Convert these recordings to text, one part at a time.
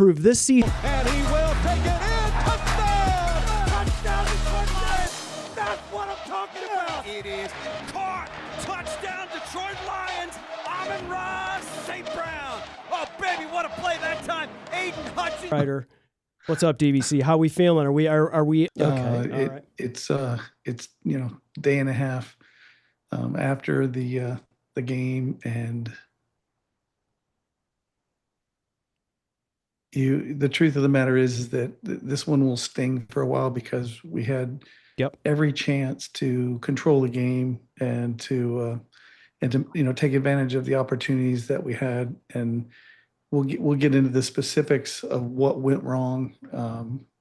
Prove this season. And he will take it in. Touchdown! Touchdown Detroit! That's what I'm talking about. It is caught. Touchdown Detroit Lions. Amon-Ra St. Brown. Oh, baby, what a play that time. Aiden Hutchinson. Ryder. What's up, DBC? How we feeling? Are we okay? All right. It's day and a half after the game, and the truth of the matter is that this one will sting for a while, because we had every chance to control the game and to take advantage of the opportunities that we had, and we'll get into the specifics of what went wrong.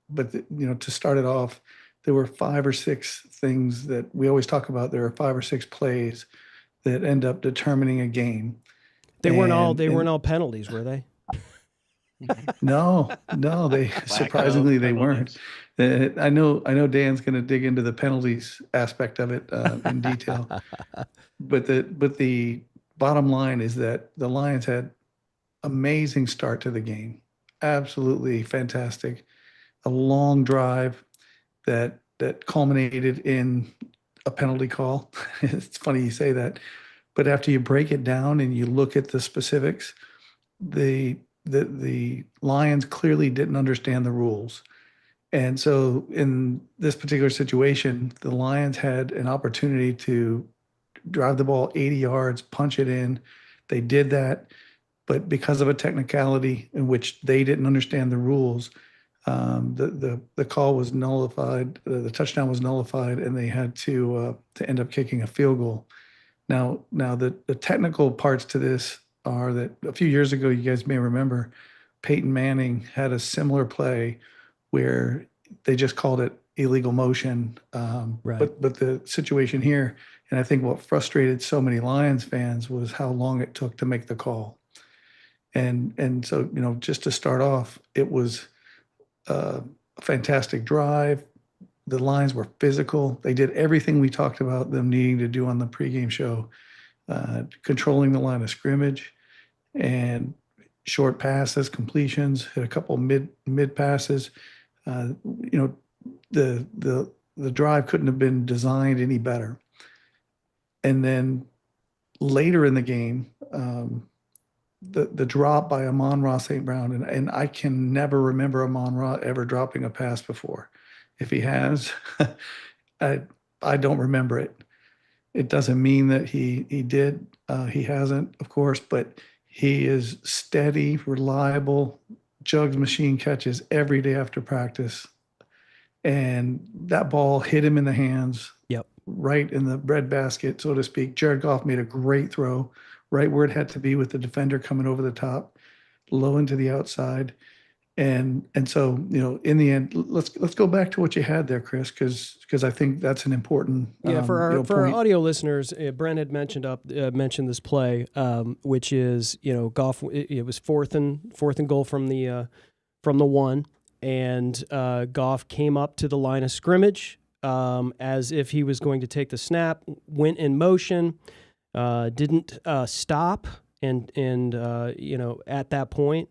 But to start it off, there were 5 or 6 things that we always talk about. There are 5 or 6 plays that end up determining a game. They weren't all penalties, were they? No, they surprisingly they weren't. I know Dan's going to dig into the penalties aspect of it in detail, but the bottom line is that the Lions had amazing start to the game, absolutely fantastic, a long drive that culminated in a penalty call. It's funny you say that, but after you break it down and you look at the specifics, the Lions clearly didn't understand the rules. And so in this particular situation, the Lions had an opportunity to drive the ball 80 yards, punch it in. They did that, but because of a technicality in which they didn't understand the rules, the call was nullified, the touchdown was nullified, and they had to end up kicking a field goal. Now the technical parts to this are that a few years ago, you guys may remember, Peyton Manning had a similar play where they just called it illegal motion. Right. But the situation here, and I think what frustrated so many Lions fans, was how long it took to make the call. And so, just to start off, it was a fantastic drive. The Lions were physical. They did everything we talked about them needing to do on the pregame show. Controlling the line of scrimmage and short passes, completions, hit a couple mid passes. The drive couldn't have been designed any better. And then later in the game, the drop by Amon-Ra St. Brown, and I can never remember Amon-Ra ever dropping a pass before. If he has, I don't remember it. It doesn't mean that he did. He hasn't, of course, but he is steady, reliable, jugs machine catches every day after practice. And that ball hit him in the hands, right in the breadbasket, so to speak. Jared Goff made a great throw, right where it had to be, with the defender coming over the top, low into the outside. And so, in the end, let's go back to what you had there, Chris, because I think that's an important for our audio listeners. Brent had mentioned this play, which is Goff. It was fourth and goal from the 1, and Goff came up to the line of scrimmage as if he was going to take the snap, went in motion, didn't stop, and at that point.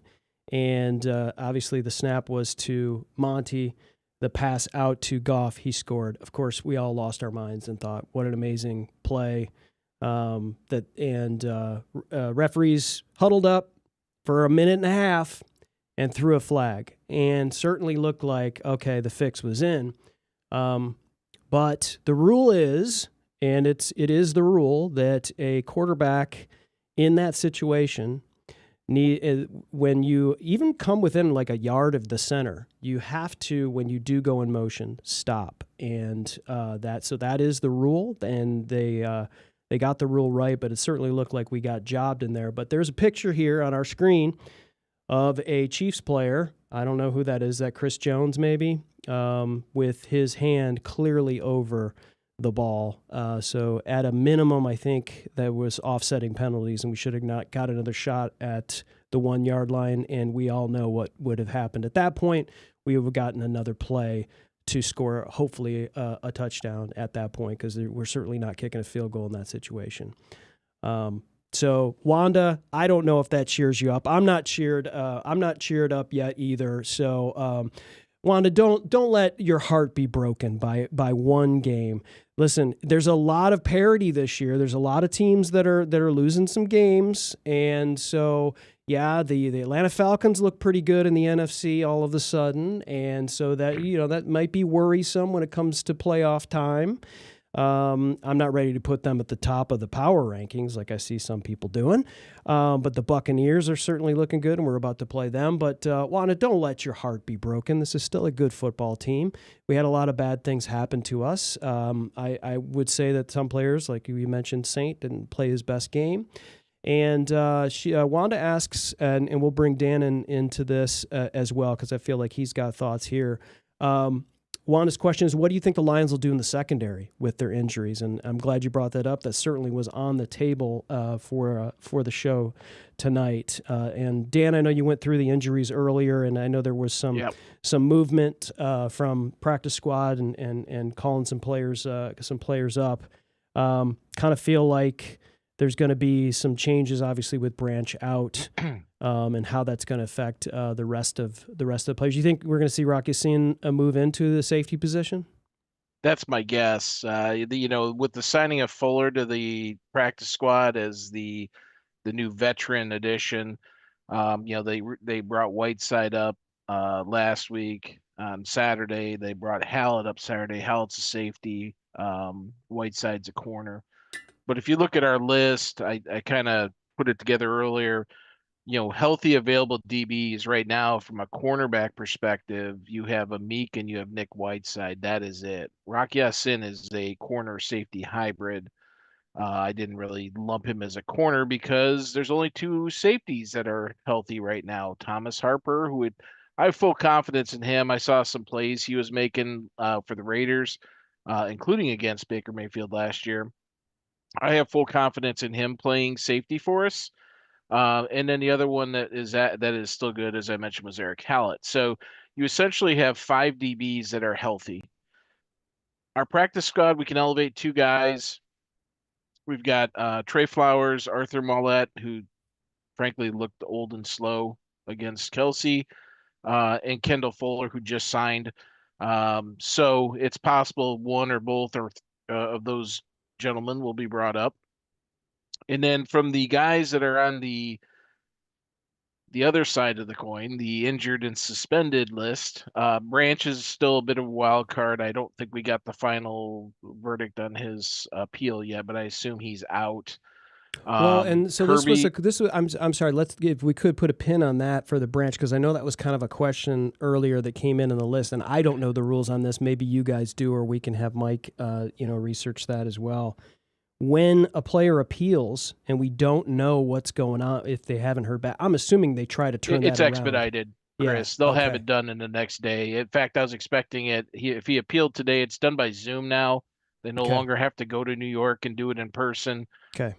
And obviously the snap was to Monty, the pass out to Goff. He scored. Of course, we all lost our minds and thought, what an amazing play. Referees huddled up for a minute and a half and threw a flag, and certainly looked like, okay, the fix was in. But the rule is, and it is the rule, that a quarterback in that situation, when you even come within like a yard of the center, you have to, when you do go in motion, stop. And that is the rule, and they got the rule right, but it certainly looked like we got jobbed in there. But there's a picture here on our screen of a Chiefs player. I don't know who that is. Is that Chris Jones maybe? With his hand clearly over the ball. So at a minimum, I think that was offsetting penalties, and we should have not got another shot at the 1 yard line. And we all know what would have happened at that point. We would have gotten another play to score, hopefully a touchdown at that point, because we're certainly not kicking a field goal in that situation. So Wanda, I don't know if that cheers you up. I'm not cheered up yet either. So Wanda, don't let your heart be broken by one game. Listen, there's a lot of parity this year. There's a lot of teams that are losing some games, and so yeah, the Atlanta Falcons look pretty good in the NFC all of a sudden, and so that might be worrisome when it comes to playoff time. I'm not ready to put them at the top of the power rankings like I see some people doing. But the Buccaneers are certainly looking good, and we're about to play them. But, Wanda, don't let your heart be broken. This is still a good football team. We had a lot of bad things happen to us. I would say that some players, like you mentioned, Saint, didn't play his best game. And Wanda asks, and we'll bring Dan into this as well, because I feel like he's got thoughts here. Wanda's question is, what do you think the Lions will do in the secondary with their injuries? And I'm glad you brought that up. That certainly was on the table for the show tonight. And Dan, I know you went through the injuries earlier, and I know there was some movement from practice squad and calling some players up. Kind of feel like there's going to be some changes, obviously, with Branch out, and how that's going to affect the rest of the players. You think we're going to see Rocky Sin move into the safety position? That's my guess. With the signing of Fuller to the practice squad as the new veteran addition, they brought Whiteside up last week on Saturday. They brought Hallett up Saturday. Hallett's a safety. Whiteside's a corner. But if you look at our list, I kind of put it together earlier. Healthy available DBs right now from a cornerback perspective, you have a Meek and you have Nick Whiteside. That is it. Rocky Ya-Sin is a corner safety hybrid. I didn't really lump him as a corner because there's only two safeties that are healthy right now. Thomas Harper, I have full confidence in him. I saw some plays he was making for the Raiders, including against Baker Mayfield last year. I have full confidence in him playing safety for us. And then the other one that is still good, as I mentioned, was Eric Hallett. So you essentially have 5 DBs that are healthy. Our practice squad, we can elevate 2 guys. We've got Trey Flowers, Arthur Mollett, who frankly looked old and slow against Kelsey, and Kendall Fuller, who just signed. So it's possible one or both of those gentlemen will be brought up. And then from the guys that are on the other side of the coin, the injured and suspended list, Branch is still a bit of a wild card. I don't think we got the final verdict on his appeal yet, but I assume he's out. Well, and so Kirby, this was I'm sorry. If we could put a pin on that for the Branch, because I know that was kind of a question earlier that came in the list, and I don't know the rules on this. Maybe you guys do, or we can have Mike, research that as well. When a player appeals and we don't know what's going on, if they haven't heard back, I'm assuming they try to turn that around. It's expedited, Chris. They'll have it done in the next day. In fact, I was expecting it. If he appealed today, it's done by Zoom now. They no longer have to go to New York and do it in person. Okay.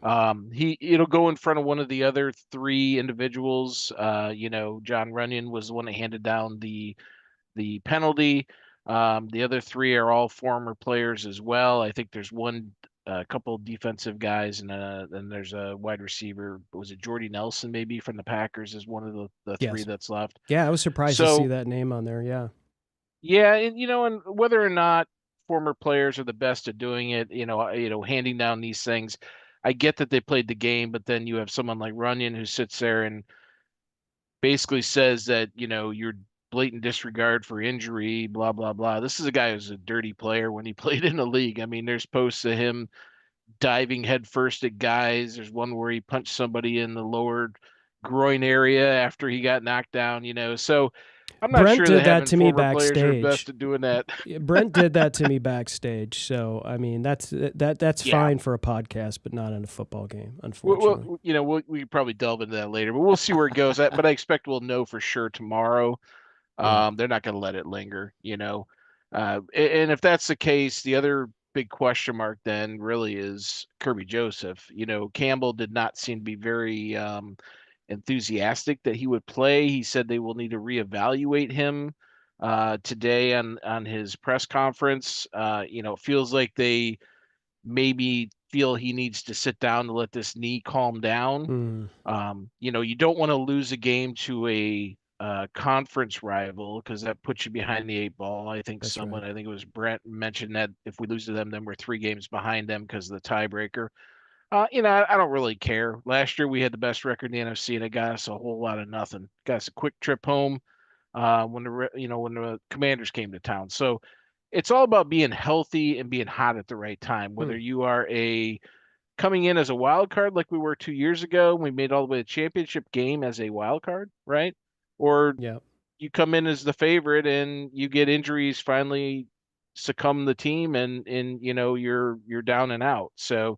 It'll go in front of one of the other 3 individuals. John Runyon was the one that handed down the penalty. The other 3 are all former players as well. I think there's a couple of defensive guys, and then there's a wide receiver. Was it Jordy Nelson maybe from the Packers is one of the 3 that's left? Yeah, I was surprised to see that name on there. Yeah. Yeah, and whether or not former players are the best at doing it, handing down these things. I get that they played the game, but then you have someone like Runyon who sits there and basically says that, you're blatant disregard for injury, blah, blah, blah. This is a guy who's a dirty player when he played in the league. I mean, there's posts of him diving headfirst at guys. There's one where he punched somebody in the lower groin area after he got knocked down, So I'm not Brent sure did that to me players are backstage. best at doing that. Brent did that to me backstage. So I mean, that's fine for a podcast, but not in a football game, unfortunately. We could probably delve into that later, but we'll see where it goes. But I expect we'll know for sure tomorrow. They're not going to let it linger, and if that's the case, the other big question mark then really is Kirby Joseph. Campbell did not seem to be very enthusiastic that he would play. He said they will need to reevaluate him today on his press conference. It feels like they maybe feel he needs to sit down to let this knee calm down. You know, you don't want to lose a game to a conference rival because that puts you behind the 8 ball. I think That's someone, right. I think it was Brent, mentioned that if we lose to them, then we're 3 games behind them because of the tiebreaker. You know, I don't really care. Last year we had the best record in the NFC, and it got us a whole lot of nothing. Got us a quick trip home when the Commanders came to town. So it's all about being healthy and being hot at the right time. Whether you are coming in as a wild card like we were 2 years ago, we made all the way to the championship game as a wild card, right? Or you come in as the favorite and you get injuries, finally succumb the team, and you know you're down and out. So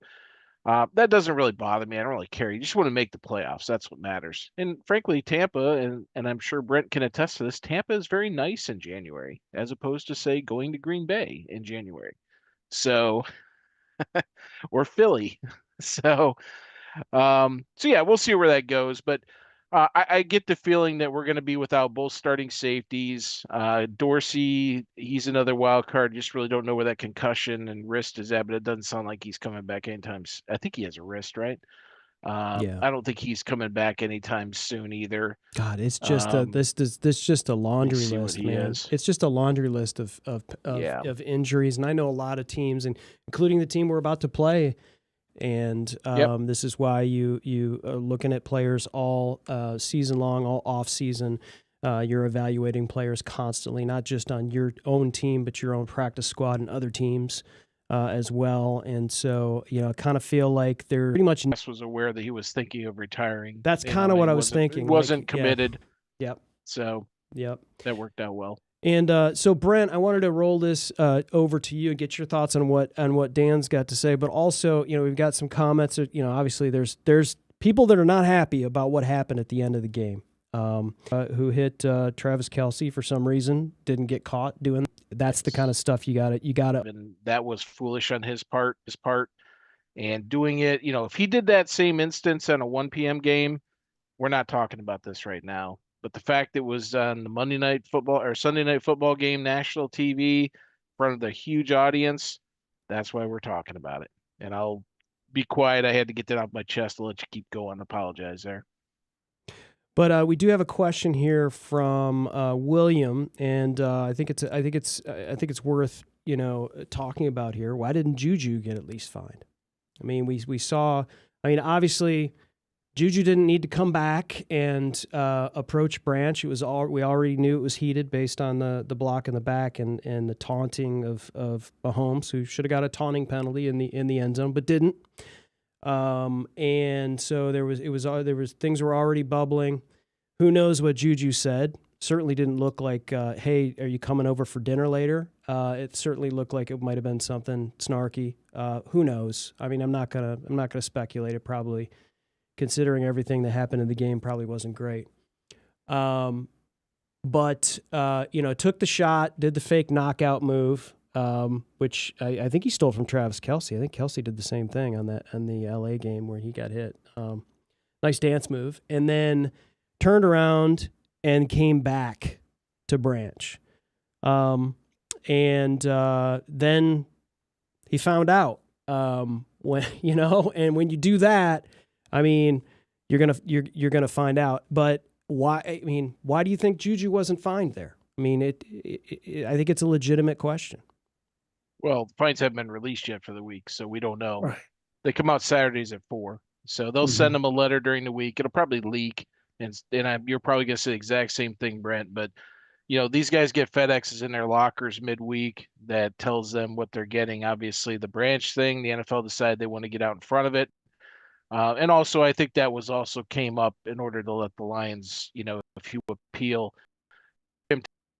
that doesn't really bother me. I don't really care. You just want to make the playoffs. That's what matters. And frankly, Tampa, and I'm sure Brent can attest to this, Tampa is very nice in January, as opposed to, say, going to Green Bay in January. So, or Philly. So yeah, we'll see where that goes. But I get the feeling that we're going to be without both starting safeties. Dorsey, he's another wild card. Just really don't know where that concussion and wrist is at, but it doesn't sound like he's coming back anytime. I think he has a wrist, right? I don't think he's coming back anytime soon either. God, it's just this just a laundry list, man. It's just a laundry list of injuries, and I know a lot of teams, and including the team we're about to play. And this is why you are looking at players all season long, all off season. You're evaluating players constantly, not just on your own team, but your own practice squad and other teams as well. And so, you know, I kind of feel like they're pretty much was aware that he was thinking of retiring. That's kind of what I was thinking. He wasn't committed. Yep. So that worked out well. And so, Brent, I wanted to roll this over to you and get your thoughts on what Dan's got to say. But also, you know, we've got some comments. You know, obviously, there's people that are not happy about what happened at the end of the game. Who hit Travis Kelce for some reason, didn't get caught doing. That's the kind of stuff you got to. And that was foolish on his part. And doing it, you know, if he did that same instance on a 1 p.m. game, we're not talking about this right now. But the fact it was on the Monday Night Football or Sunday Night Football game, national TV, in front of the huge audience, that's why we're talking about it. And I'll be quiet. I had to get that off my chest to let you keep going. Apologize there. But we do have a question here from William, and I think it's worth, you know, talking about here. Why didn't Juju get at least fined? I mean, we saw. I mean, obviously, Juju didn't need to come back and approach Branch. It was we already knew it was heated based on the block in the back and the taunting of Mahomes, who should have got a taunting penalty in the end zone, but didn't. And so there was things were already bubbling. Who knows what Juju said? Certainly didn't look like, hey, are you coming over for dinner later? It certainly looked like it might have been something snarky. Who knows? I mean, I'm not gonna speculate. It probably, considering everything that happened in the game, probably wasn't great. But you know, took the shot, did the fake knockout move, which I think he stole from Travis Kelce. I think Kelce did the same thing on the LA game where he got hit. Nice dance move, and then turned around and came back to Branch. And then he found out when, you know, and when you do that, I mean, you're gonna find out. But why? I mean, why do you think Juju wasn't fined there? I mean, I think it's a legitimate question. Well, fines haven't been released yet for the week, so we don't know. Right. They come out Saturdays at 4, so they'll send them a letter during the week. It'll probably leak, and you're probably gonna say the exact same thing, Brent. But you know, these guys get FedExes in their lockers midweek that tells them what they're getting. Obviously, the Branch thing, the NFL decided they want to get out in front of it. And also, I think that was also came up in order to let the Lions, you know, if you appeal,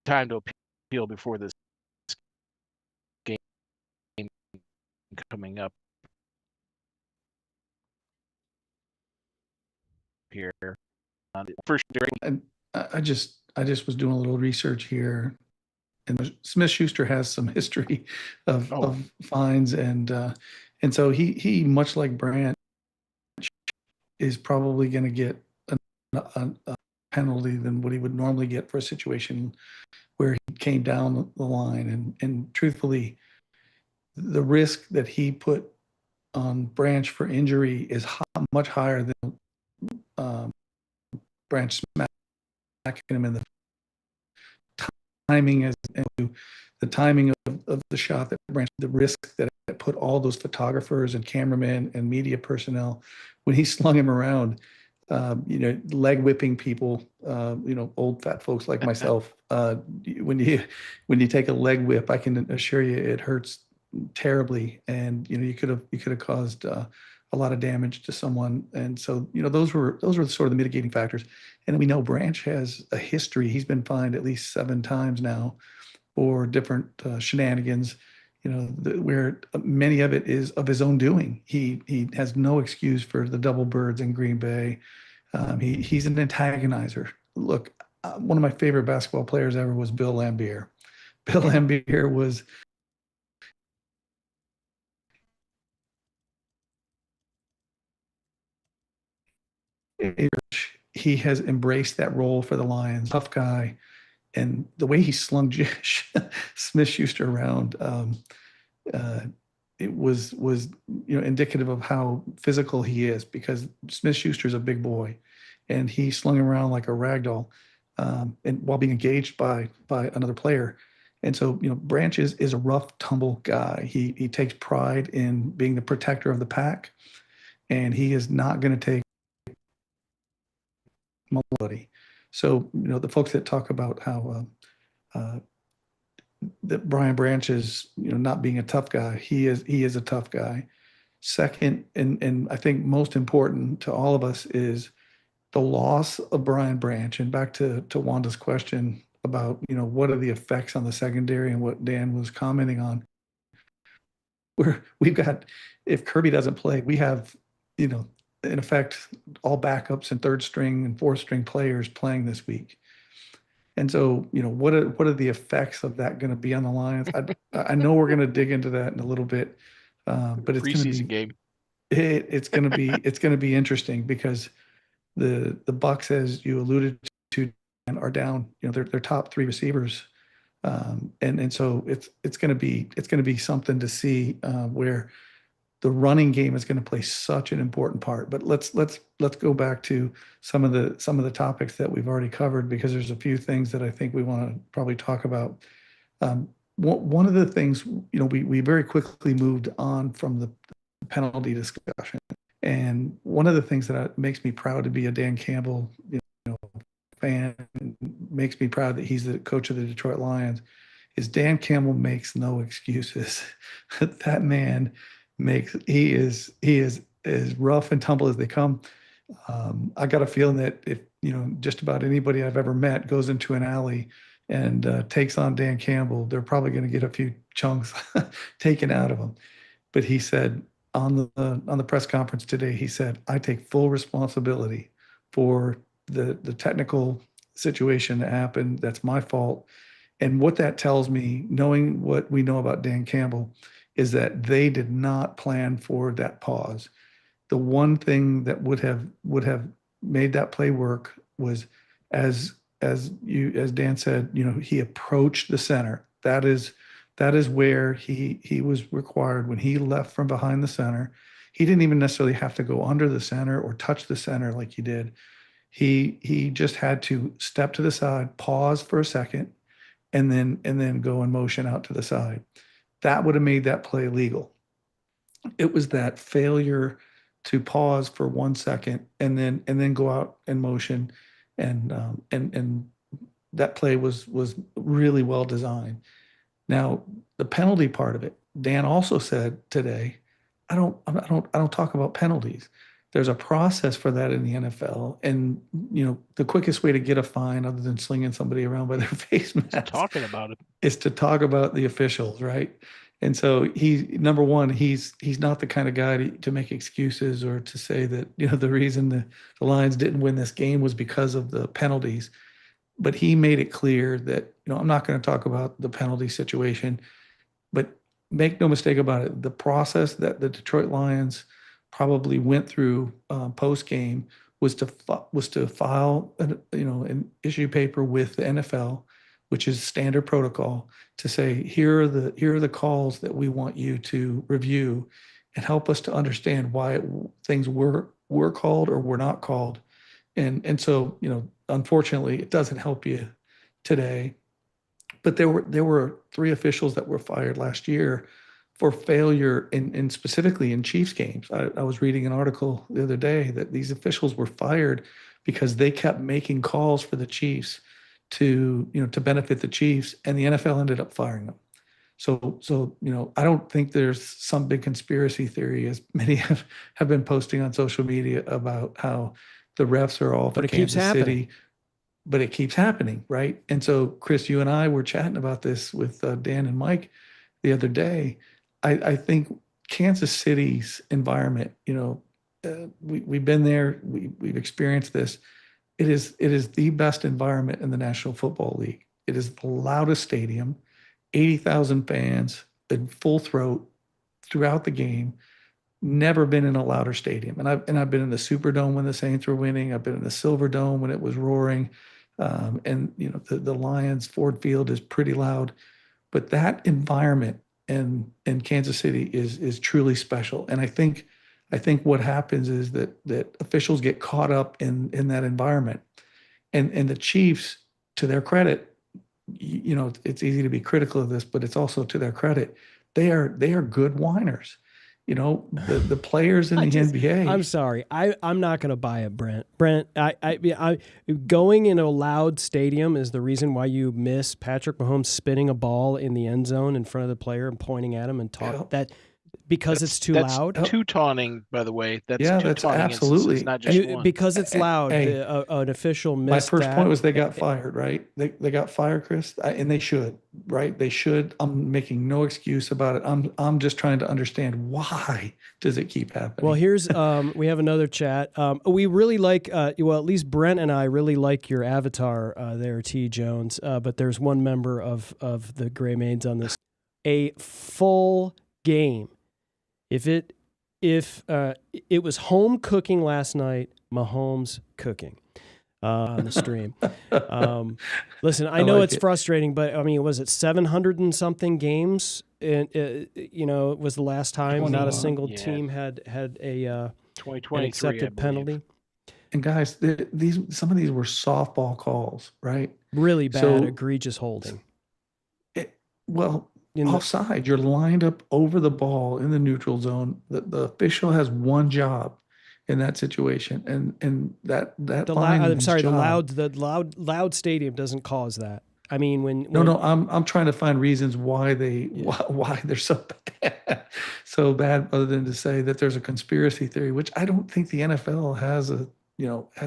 time to appeal before this game coming up here. For sure. And I just was doing a little research here, and Smith-Schuster has some history of fines, and so he much like Branch is probably going to get a penalty than what he would normally get for a situation where he came down the line. And truthfully, the risk that he put Branch for injury is much higher than Branch smacking him in the timing as the timing of the shot that Branch, the risk that it put all those photographers and cameramen and media personnel when he slung him around, leg whipping people, old fat folks like myself. When you take a leg whip, I can assure you it hurts terribly, and you could have caused a lot of damage to someone. And so those were sort of the mitigating factors. And we know Branch has a history. He's been fined at least 7 times now for different shenanigans, where many of it is of his own doing. He has no excuse for the double birds in Green Bay. He's an antagonizer. Look, one of my favorite basketball players ever was Bill Laimbeer. Bill Laimbeer was he has embraced that role for the Lions. Tough guy. And the way he slung Smith-Schuster around, it was indicative of how physical he is, because Smith-Schuster is a big boy, and he slung him around like a rag doll, and while being engaged by another player. And so, Branch is a rough, tumble guy. He takes pride in being the protector of the pack, and he is not going to take nobody. So, the folks that talk about how that Brian Branch is, not being a tough guy, he is a tough guy. Second, and I think most important to all of us, is the loss of Brian Branch. And back to Wanda's question about, what are the effects on the secondary and what Dan was commenting on. We've got, if Kirby doesn't play, we have, in effect, all backups and third string and fourth string players playing this week. And so, what are the effects of that going to be on the Lions? I know we're going to dig into that in a little bit, but it's going to be game. It's going to be interesting, because the Bucs, as you alluded to, are down. Their top 3 receivers, and so it's going to be something to see where the running game is going to play such an important part. But let's go back to some of the topics that we've already covered, because there's a few things that I think we want to probably talk about. One of the things, we very quickly moved on from the penalty discussion, and one of the things that makes me proud to be a Dan Campbell fan, makes me proud that he's the coach of the Detroit Lions, is Dan Campbell makes no excuses. That man he is as rough and tumble as they come. I got a feeling that if just about anybody I've ever met goes into an alley and takes on Dan Campbell, they're probably going to get a few chunks taken out of them. But he said on the press conference today, he said, "I take full responsibility for the technical situation that happened. That's my fault." And what that tells me, knowing what we know about Dan Campbell, is that they did not plan for that pause. The one thing that would have made that play work was, as Dan said, he approached the center. That is where he was required when he left from behind the center. He didn't even necessarily have to go under the center or touch the center like he did. He just had to step to the side, pause for a second, and then go in motion out to the side. That would have made that play legal. It was that failure to pause for 1 second and then go out in motion, and that play was really well designed. Now, the penalty part of it, Dan also said today, I don't talk about penalties. There's a process for that in the NFL, and the quickest way to get a fine, other than slinging somebody around by their face mask, Talking about it, is to talk about the officials, right? And so number one, he's not the kind of guy to make excuses or to say that the reason the Lions didn't win this game was because of the penalties. But he made it clear that I'm not going to talk about the penalty situation, but make no mistake about it, the process that the Detroit Lions probably went through post game was to file an issue paper with the NFL, which is standard protocol, to say here are the calls that we want you to review, and help us to understand why things were called or were not called. And so, unfortunately, it doesn't help you today. But there were 3 officials that were fired last year for failure in specifically in Chiefs games. I was reading an article the other day that these officials were fired because they kept making calls for the Chiefs to benefit the Chiefs, and the NFL ended up firing them. So I don't think there's some big conspiracy theory, as many have been posting on social media, about how the refs are all for Kansas City. But it keeps happening, right? And so, Chris, you and I were chatting about this with Dan and Mike the other day. I think Kansas City's environment, we've been there, we've experienced this. It is the best environment in the National Football League. It is the loudest stadium, 80,000 fans in full throat throughout the game. Never been in a louder stadium. And I've been in the Superdome when the Saints were winning. I've been in the Silverdome when it was roaring. And the Lions Ford Field is pretty loud. But that environment in Kansas City is truly special. And I think what happens is that officials get caught up in that environment. And the Chiefs, to their credit, it's easy to be critical of this, but it's also to their credit, they are good whiners. The players in the NBA. I'm sorry. I'm not going to buy it, Brent. Brent, I going in a loud stadium is the reason why you miss Patrick Mahomes spinning a ball in the end zone in front of the player and pointing at him and talk that. Because it's too loud. Two taunting, by the way. That's absolutely instances, not just one. Because it's loud. An official missed my first point was they got fired, right? They got fired, Chris, and they should, right? They should. I'm making no excuse about it. I'm just trying to understand, why does it keep happening? Well, here's we have another chat. We really like, at least Brent and I really like your avatar there, T. Jones. But there's one member of the Gray Maids on this. A full game. If it was home cooking last night, Mahomes cooking on the stream. Listen, I know it's frustrating, but I mean, was it 700 and something games? And it was the last time not a single team had a 2023 an accepted penalty. And guys, some of these were softball calls, right? Really bad, egregious holding. Offside, you're lined up over the ball in the neutral zone. The official has one job in that situation, and that the loud stadium doesn't cause that. I mean, I'm trying to find reasons why they're so bad, other than to say that there's a conspiracy theory, which I don't think the NFL has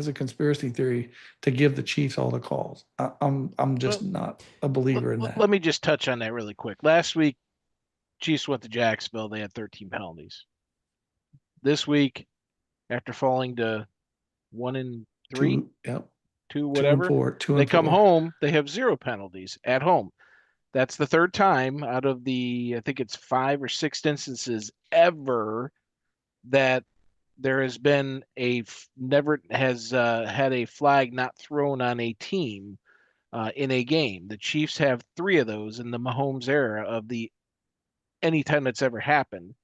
a conspiracy theory to give the Chiefs all the calls. I'm just not a believer in that. Let me just touch on that really quick. Last week, Chiefs went to Jacksonville. They had 13 penalties. This week, after falling to 1-3, 2 whatever, they come home. They have 0 penalties at home. That's the third time out of I think it's 5 or 6 instances ever that there has been never has had a flag not thrown on a team in a game. The Chiefs have 3 of those in the Mahomes era of any time that's ever happened.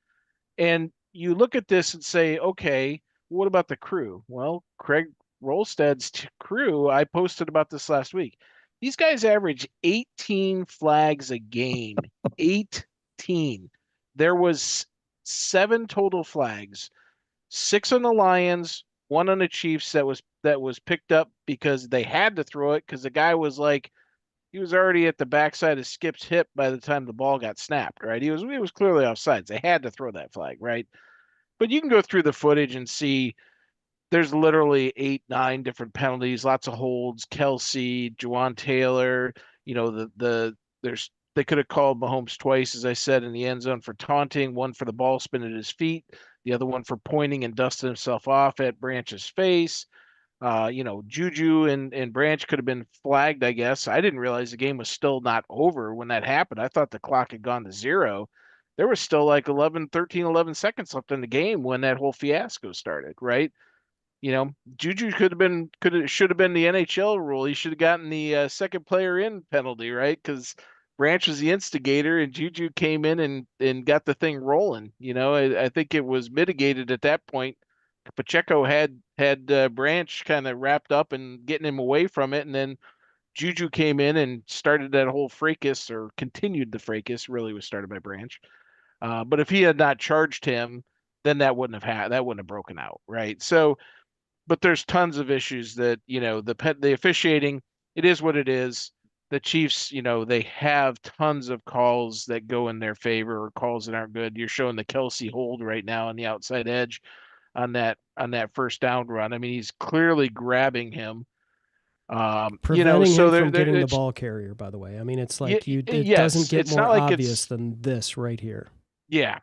And you look at this and say, okay, what about the crew? Well, Craig Rolstad's crew, I posted about this last week. These guys average 18 flags a game. 18. There was 7 total flags. 6 on the Lions, 1 on the Chiefs that was picked up because they had to throw it because the guy was he was already at the backside of Skip's hip by the time the ball got snapped, right? He was clearly offsides. They had to throw that flag, right? But you can go through the footage and see there's literally 8, 9 different penalties, lots of holds. Kelsey, Juwan Taylor, they could have called Mahomes twice, as I said, in the end zone for taunting, one for the ball spin at his feet, the other one for pointing and dusting himself off at Branch's face. Juju and Branch could have been flagged, I guess. I didn't realize the game was still not over when that happened. I thought the clock had gone to 0. There was still 11 seconds left in the game when that whole fiasco started, right? Juju should have been the NHL rule. He should have gotten the second player in penalty, right? Because Branch was the instigator, and Juju came in and got the thing rolling. I think it was mitigated at that point. Pacheco had Branch kind of wrapped up and getting him away from it, and then Juju came in and started that whole fracas, or continued the fracas. Really was started by Branch. But if he had not charged him, then that wouldn't have broken out, right? So, but there's tons of issues that the officiating. It is what it is. The Chiefs, they have tons of calls that go in their favor, or calls that aren't good. You're showing the Kelsey hold right now on the outside edge on that first down run. I mean, he's clearly grabbing him. Preventing so him from getting the ball carrier, by the way. I mean, it's like it yes, doesn't get it's more not like obvious than this right here. Yeah.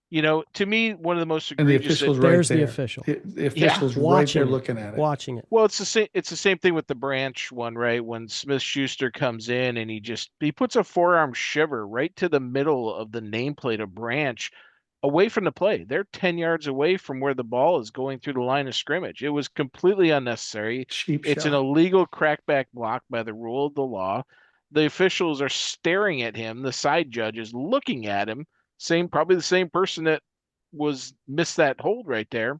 To me, one of the most And the egregious. official's right There's there. the official. The official's right there looking at it. Watching it. Well, it's the same thing with the Branch one, right? When Smith-Schuster comes in and he puts a forearm shiver right to the middle of the nameplate of Branch, away from the play. They're 10 yards away from where the ball is going through the line of scrimmage. It was completely unnecessary. It's an illegal crackback block by the rule of the law. The officials are staring at him. The side judge is looking at him. Probably the same person that missed that hold right there.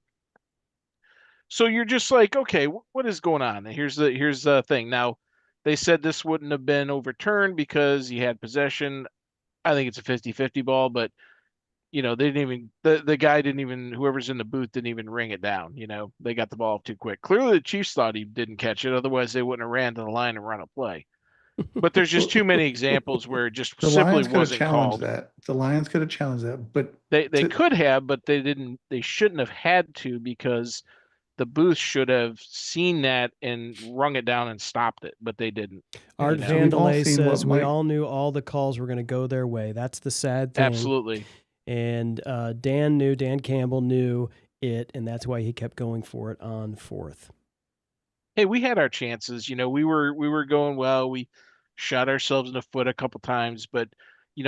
So you're just like, okay, what is going on? And here's the thing. Now, they said this wouldn't have been overturned because he had possession. I think it's a 50-50 ball, but they didn't even the guy didn't even whoever's in the booth didn't even ring it down. They got the ball up too quick. Clearly the Chiefs thought he didn't catch it, otherwise they wouldn't have ran to the line and run a play. But there's just too many examples where it just simply wasn't called. The Lions could have challenged that, but they could have, but they didn't. They shouldn't have had to, because the booth should have seen that and rung it down and stopped it, but they didn't. Art Vandelay says we all knew all the calls were going to go their way. That's the sad thing. Absolutely. And Dan Campbell knew it, and that's why he kept going for it on fourth. Hey, we had our chances. We were going well. We shot ourselves in the foot a couple times, but you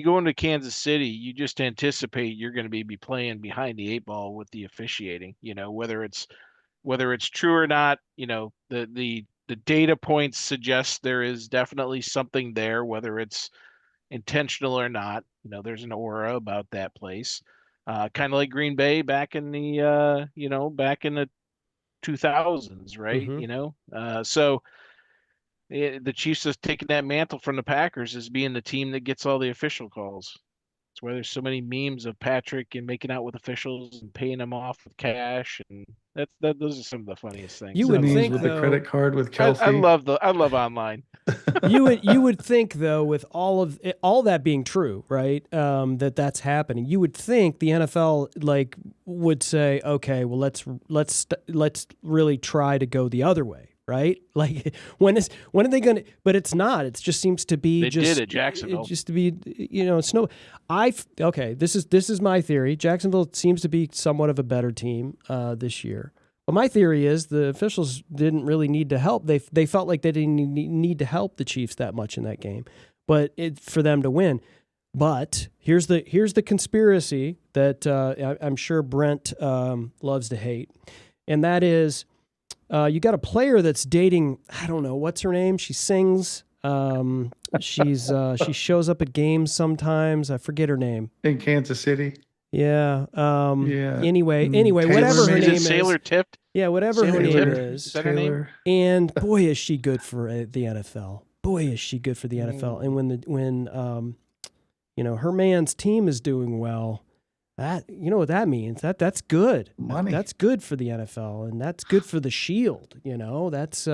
go into Kansas City, you just anticipate you're going to be playing behind the eight ball with the officiating. Whether it's true or not, the data points suggest there is definitely something there, whether it's intentional or not. There's an aura about that place, kind of like Green Bay back in the back in the 2000s, right? Mm-hmm. So the Chiefs have taken that mantle from the Packers as being the team that gets all the official calls. It's why there's so many memes of Patrick and making out with officials and paying them off with cash, and those are some of the funniest things. You would think with the credit card with Kelsey. I love online. You would think, though, with all that being true, right? That's happening. You would think the NFL would say, okay, well let's really try to go the other way, right? Like when are they going to? But it's not. It just seems to be. They did at Jacksonville. It just to be, snow. Okay. This is my theory. Jacksonville seems to be somewhat of a better team this year. But my theory is the officials didn't really need to help. They felt like they didn't need to help the Chiefs that much in that game, but for them to win. But here's the conspiracy that I'm sure Brent loves to hate, and that is you got a player that's dating. I don't know what's her name. She sings. She shows up at games sometimes. I forget her name. In Kansas City. Yeah. Yeah. Anyway, Taylor, whatever her name is. Sailor Tipped? Yeah, whatever her name is. Is that her name? And boy, is she good for the NFL. Boy, is she good for the NFL. And when her man's team is doing well, that what that means. That's good. Money. That's good for the NFL, and that's good for the Shield. That's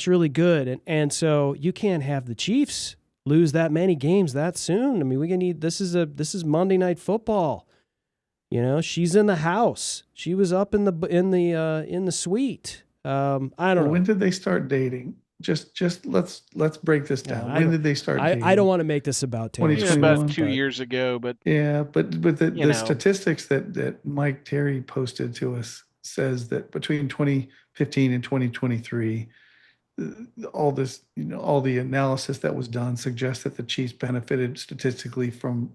really good. And so you can't have the Chiefs lose that many games that soon. I mean, we're gonna need this is Monday Night Football. She's in the house. She was up in the suite. I don't know. When did they start dating? Just let's break this down. When did they start dating? I don't want to make this about Taylor. It was about 2 years ago, but the statistics that Mike Terry posted to us says that between 2015 and 2023, all the analysis that was done suggests that the Chiefs benefited statistically from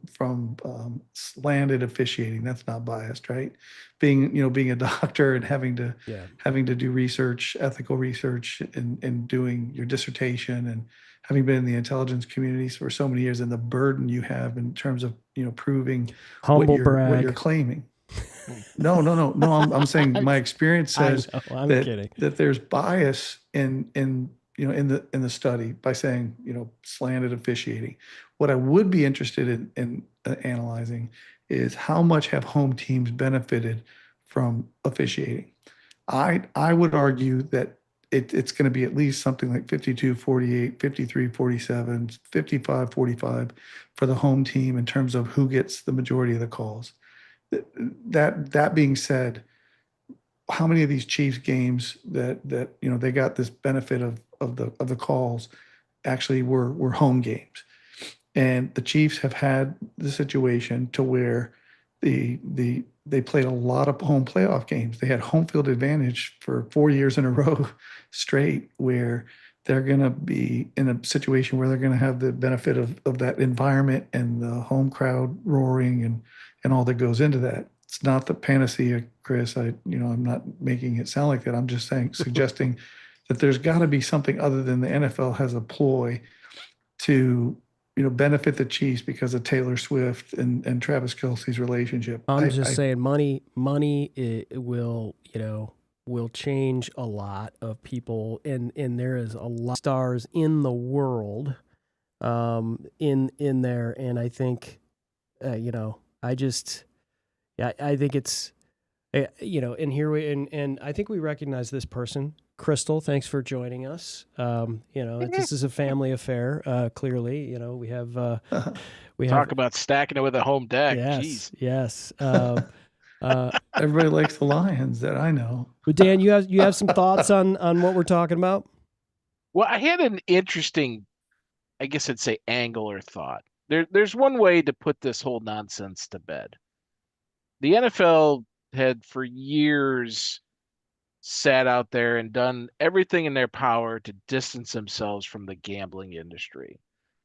slanted officiating. That's not biased, right? Being a doctor and having to do research, ethical research, and doing your dissertation having been in the intelligence communities for so many years, and the burden you have in terms of, proving Humble what you're brag. claiming. No. I'm saying my experience I says know. I'm that kidding. there's bias in the study by saying, slanted officiating. What I would be interested in analyzing is how much have home teams benefited from officiating. I would argue that it's going to be at least something like 52-48, 53-47, 55-45 for the home team in terms of who gets the majority of the calls. That being said, how many of these Chiefs games that they got this benefit of the calls actually were home games? And the Chiefs have had the situation to where they played a lot of home playoff games. They had home field advantage for 4 years in a row straight, where they're going to be in a situation where they're going to have the benefit of that environment and the home crowd roaring and all that goes into that. It's not the panacea, Chris. I'm not making it sound like that. I'm just suggesting that there's got to be something other than the NFL has a ploy to benefit the Chiefs because of Taylor Swift and Travis Kelce's relationship. I'm just saying money will change a lot of people, and there is a lot of stars in the world in there, and I think I think it's and here and I think we recognize this person. Crystal, thanks for joining us. This is a family affair. Clearly, we have Talk about stacking it with a home deck. Yes, Jeez. yes. Everybody likes the Lions that I know. But Dan, you have some thoughts on what we're talking about? Well, I had an interesting, I guess I'd say, angle or thought. There's one way to put this whole nonsense to bed. The NFL had for years sat out there and done everything in their power to distance themselves from the gambling industry.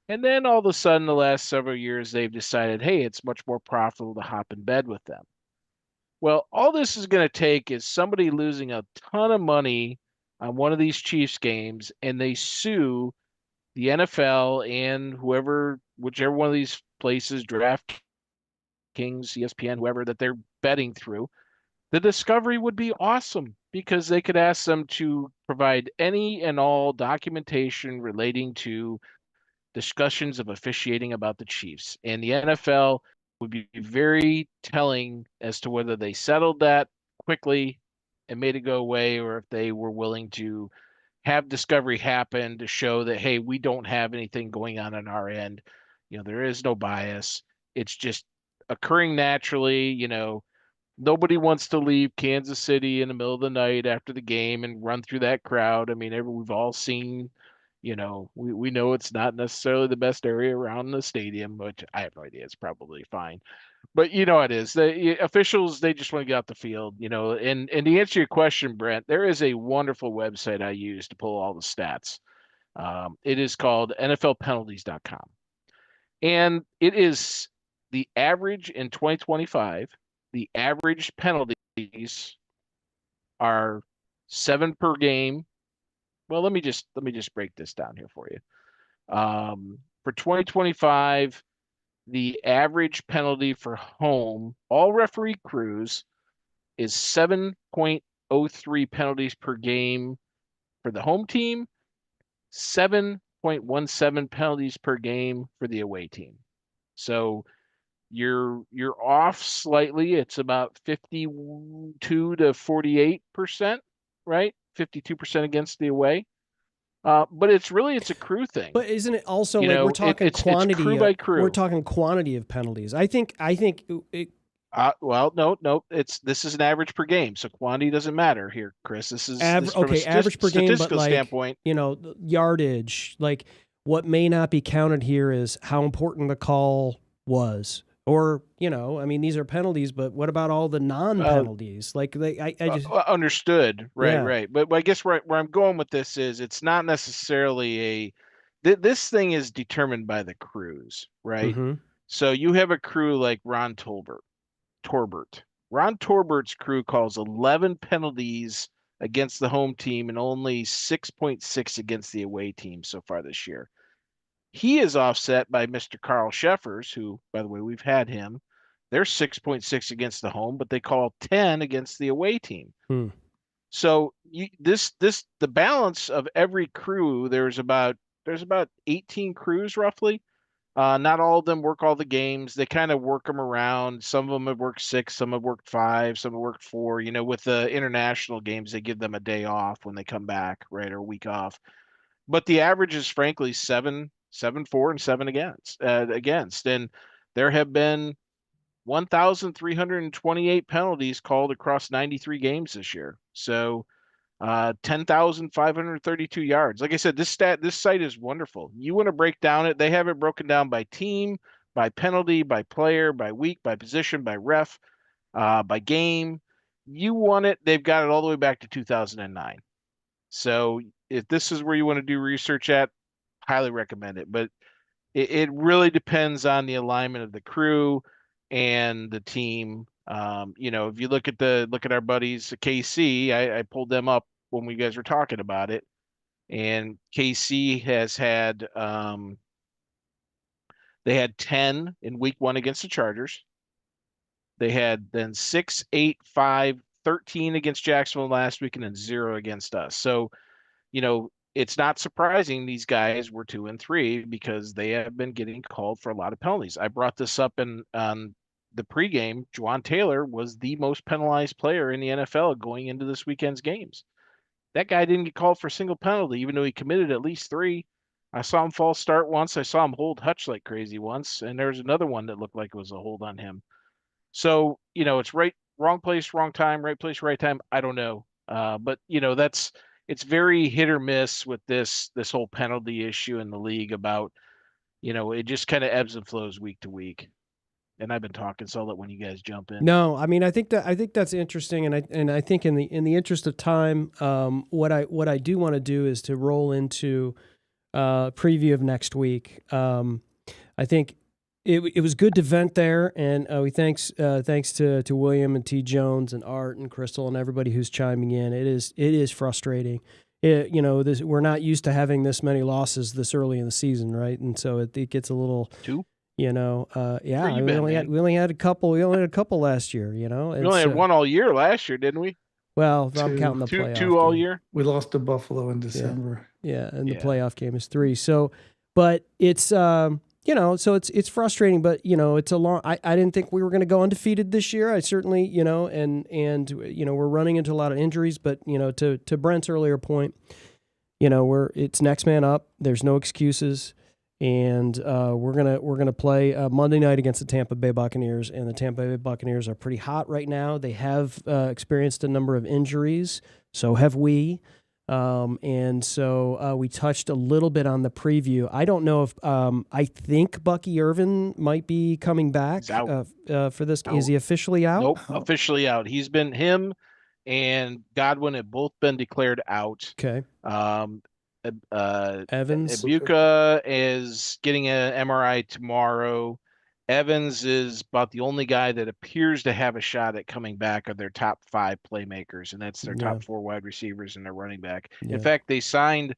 And then all of a sudden, the last several years, they've decided, hey, it's much more profitable to hop in bed with them. Well, all this is going to take is somebody losing a ton of money on one of these Chiefs games, and they sue the NFL and whichever one of these places, DraftKings, ESPN, whoever that they're betting through. The discovery would be awesome because they could ask them to provide any and all documentation relating to discussions of officiating about the Chiefs. And the NFL would be very telling as to whether they settled that quickly and made it go away, or if they were willing to have discovery happen to show that, hey, we don't have anything going on our end. There is no bias. It's just occurring naturally. Nobody wants to leave Kansas City in the middle of the night after the game and run through that crowd. I mean, we've all seen, we know it's not necessarily the best area around the stadium, which I have no idea. It's probably fine. But it is. The officials, they just want to get out the field, and to answer your question, Brent, there is a wonderful website I use to pull all the stats. It is called NFLpenalties.com. And it is the average in 2025. The average penalties are 7 per game. Well, let me just break this down here for you. For 2025, the average penalty for home, all referee crews, is 7.03 penalties per game for the home team, 7.17 penalties per game for the away team. So you're off slightly. It's about 52 to 48%, right? 52% against the away. But it's a crew thing. But isn't it also we're talking quantity? It's crew by crew. We're talking quantity of penalties. I think it. Well, no. This is an average per game, so quantity doesn't matter here, Chris. This is average per game, but standpoint. Yardage. Like what may not be counted here is how important the call was. Or, these are penalties, but what about all the non-penalties? I just understood. Right, yeah. Right. But I guess where I'm going with this is it's not necessarily this thing is determined by the crews, right? Mm-hmm. So you have a crew like Ron Torbert. Ron Torbert's crew calls 11 penalties against the home team and only 6.6 against the away team so far this year. He is offset by Mr. Carl Sheffers, who, by the way, we've had him. They're 6.6 against the home, but they call 10 against the away team. So the balance of every crew, there's about 18 crews roughly. Not all of them work all the games. They kind of work them around. Some of them have worked 6, some have worked 5, some have worked 4. You know, with the international games, they give them a day off when they come back, right, or a week off. But the average is frankly 7, 4, and 7 against. And there have been 1,328 penalties called across 93 games this year. So 10,532 yards. Like I said, this site is wonderful. You want to break down it. They have it broken down by team, by penalty, by player, by week, by position, by ref, by game. You want it. They've got it all the way back to 2009. So if this is where you want to do research at, highly recommend it. But it really depends on the alignment of the crew and the team. You know, if you look at our buddies KC, I pulled them up when we guys were talking about it, and KC has had they had 10 in week 1 against the Chargers. They had then 6, 8, 5, 13 against Jacksonville last week, and then 0 against us. So, you know, it's not surprising these guys were 2 and 3 because they have been getting called for a lot of penalties. I brought this up in the pregame. Juwan Taylor was the most penalized player in the NFL going into this weekend's games. That guy didn't get called for a single penalty, even though he committed at least 3. I saw him false start once. I saw him hold Hutch like crazy once, and there's another one that looked like it was a hold on him. So, you know, it's wrong place, wrong time, right place, right time. I don't know. But, you know, it's very hit or miss with this whole penalty issue in the league about, you know, it just kind of ebbs and flows week to week. And I've been talking, so I'll let one of you guys jump in. No, I mean, I think that's interesting, and I think in the interest of time, what I do want to do is to roll into preview of next week. I think it was good to vent there, and we thanks to William and T. Jones and Art and Crystal and everybody who's chiming in. It is frustrating. You know, we're not used to having this many losses this early in the season, right? And so it gets a little 2. You know, yeah, we only had a couple. We only had a couple last year. You know, we only had one all year last year, didn't we? Well, I'm counting the playoff. 2 all year. We lost to Buffalo in December. Yeah, and the playoff game is 3. So, but it's you know, so it's frustrating. But you know, it's a long. I didn't think we were going to go undefeated this year. I certainly, you know, and you know, we're running into a lot of injuries. But you know, to Brent's earlier point, you know, it's next man up. There's no excuses. And we're gonna play Monday night against the Tampa Bay Buccaneers, and the Tampa Bay Buccaneers are pretty hot right now. They have experienced a number of injuries, so have we, and so we touched a little bit on the preview. I don't know if I think Bucky Irvin might be coming back for this. Is he officially out? Nope, officially out. He's been him and Godwin have both been declared out. Okay. Evans Ibuka is getting an MRI tomorrow. Evans is about the only guy that appears to have a shot at coming back of their top 5 playmakers, and that's their top 4 wide receivers and their running back. Yeah. In fact, they signed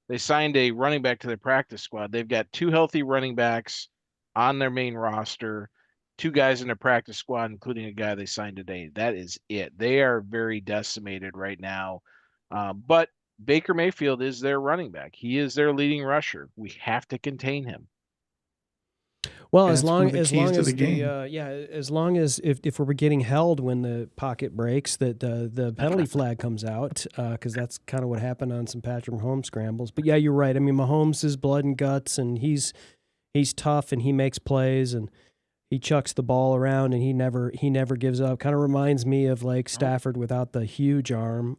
a running back to their practice squad. They've got 2 healthy running backs on their main roster, 2 guys in their practice squad, including a guy they signed today. That is it. They are very decimated right now. But Baker Mayfield is their running back. He is their leading rusher. We have to contain him. Well, as long as if we're getting held when the pocket breaks, that the penalty flag comes out, because that's kind of what happened on some Patrick Mahomes scrambles. But yeah, you're right. I mean, Mahomes is blood and guts, and he's tough, and he makes plays, and he chucks the ball around, and he never gives up. Kind of reminds me of like Stafford without the huge arm,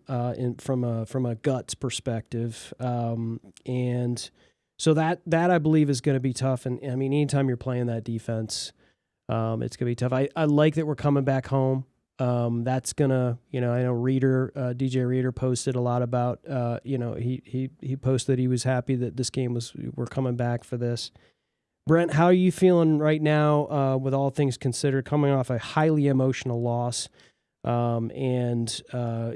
from a guts perspective, and so that I believe is going to be tough. And I mean, anytime you're playing that defense, it's going to be tough. I like that we're coming back home. That's gonna, you know, I know DJ Reader posted a lot about, you know, he posted he was happy that this game we're coming back for this. Brent, how are you feeling right now, with all things considered, coming off a highly emotional loss, and